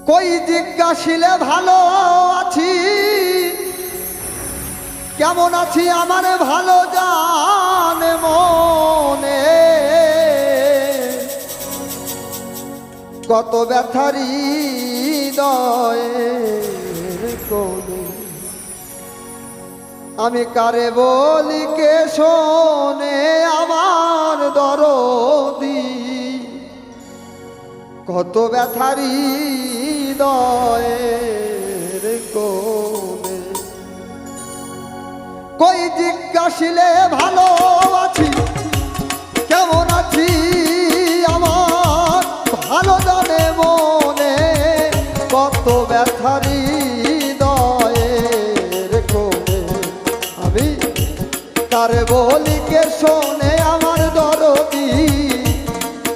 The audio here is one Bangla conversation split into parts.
কই জিজ্ঞাসিলে ভালো আছি, কেমন আছি আমার ভালো জানে মনে। কত ব্যথারি হৃদয়ের কোণে আমি কারে বলি কে শোনে আমার দরদি। কত ব্যথারি হৃদয়ের কোণে কই জিজ্ঞাসিলে ভালো আছি, কেমন আছি আমার ভালো জানে মনে। কত ব্যথারি হৃদয়ের কোণে আমি কারে বলি কে শোনে আমার দরদি।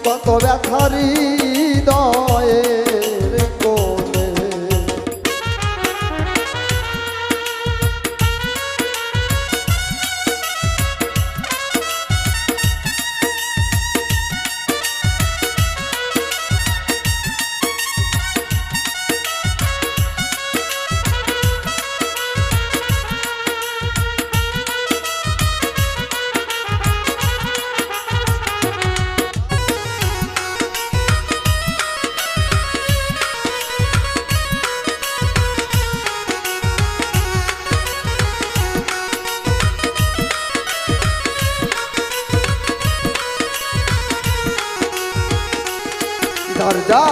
কত ব্যথারি হৃদয়ের কোণে দরজা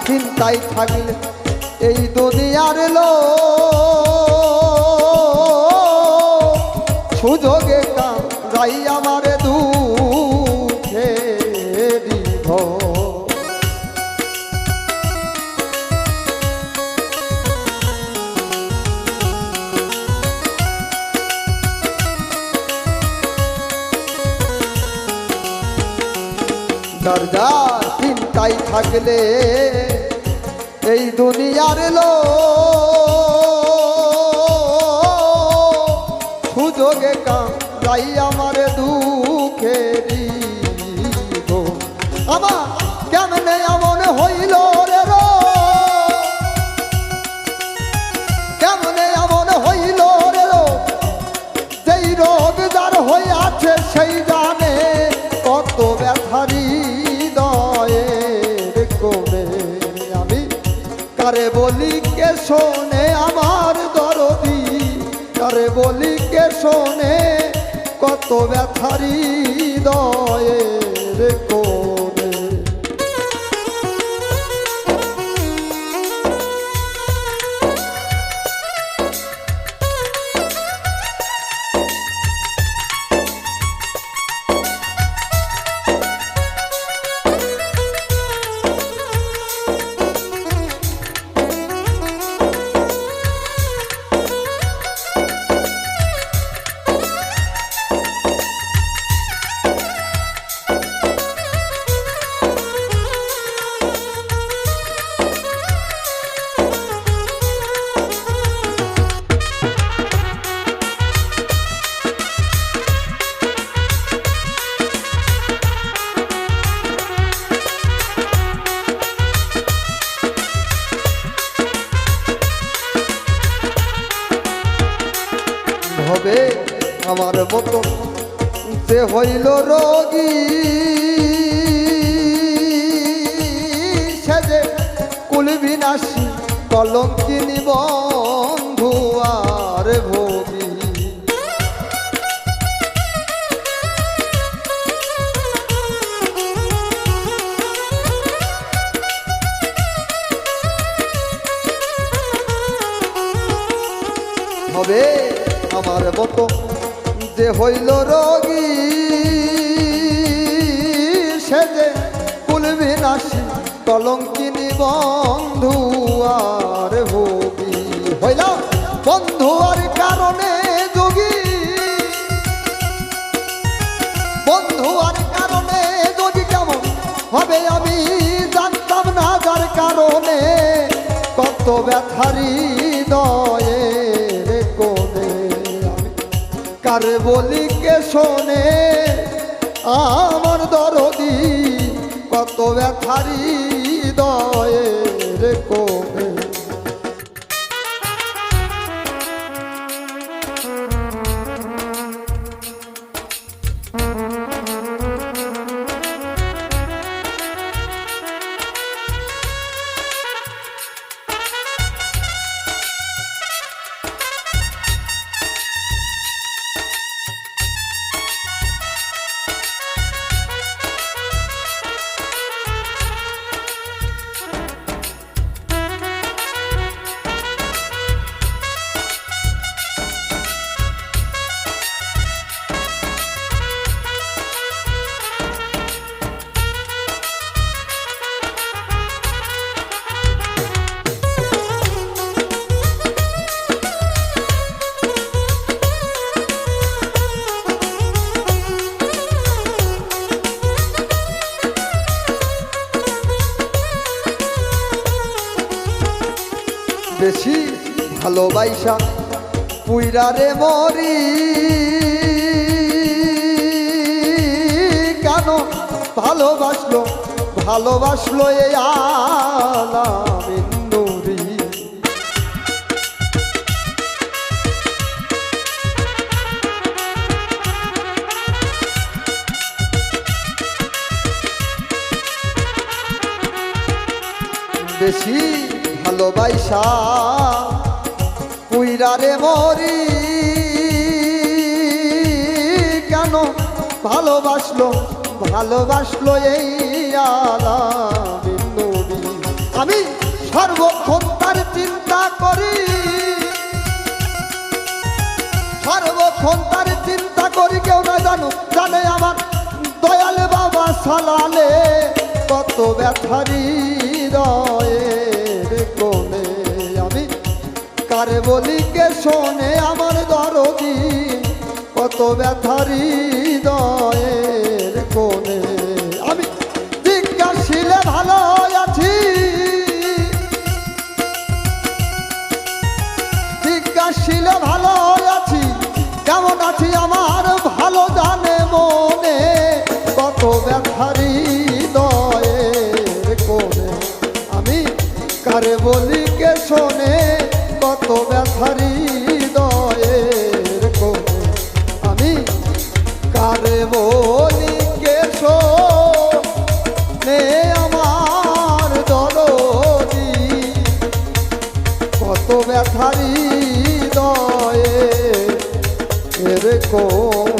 চিন্তাই থাকলে এই দুনিয়ার লোক সুযোগে কাঁদাই আমার দুঃখে দিব। দরজা চিন্তাই থাকলে এই দুনিয়ার লোক সুযোগে কাঁদাই আমার দুঃখে দিব। আমার কেমনে এমন হইল রে রো, কেমনে এমন হইল রে রো, যেই রোগ যার হইয়াছে সেই জানে। কত ব্যথারি হৃদয়ের কোণে আমি কারে বলি কে শোনে আমার দরদি। কারে বলি কে শোনে কত ব্যথারি হৃদয়ের কোণে হবে আমার মতো যে হইল রোগী। সে যে কুল বিনাশী কলঙ্কিনী বন্ধু আর ভোগী। হবে আমার মতো যে হইল রোগী, সে যে কুল বিনাশী কলঙ্কিনী বন্ধু আর ভোগী। হইল বন্ধু আর কারণে যোগী, বন্ধু আর কারণে যোগী কেমন হবে আমি জানতাম না। যার কারণে কত ব্যথারি হৃদয়ের কোণে আমি কারে বলি কে শোনে আমার দরদি। কত ব্যথারি হৃদয়ের কোণে বেশি ভালোবাসা পুইরা রে মরি কেন ভালোবাসলো ভালোবাসলো এই আলামিন নুরি বেশি ভালোবাসা পুইরা রে মরি কেন ভালোবাসলো ভালোবাসলো এই আলামিন নুরি আমি সর্বক্ষণ তার চিন্তা করি সর্বক্ষণ তার চিন্তা করি কেউ না জানে আমার দয়াল বাবা সালালে কত ব্যথারি হৃদয়ের কোণে আমি কারে বলি কে শোনে আমার দরদি কত ব্যথারি হৃদয়ের কোণে আমি জিজ্ঞাসিলে ভালো আছি জিজ্ঞাসিলে ভালো আছি কেমন আছি আমার ভালো জানে মনে কত ব্যথারি হৃদয়ের কোণে আমি কারে বলি কে শোনে কত ব্যথারি হৃদয়ের কোণে আমি কারে বলি কে শোনে আমার দরদি কত ব্যথারি হৃদয়ের কোণে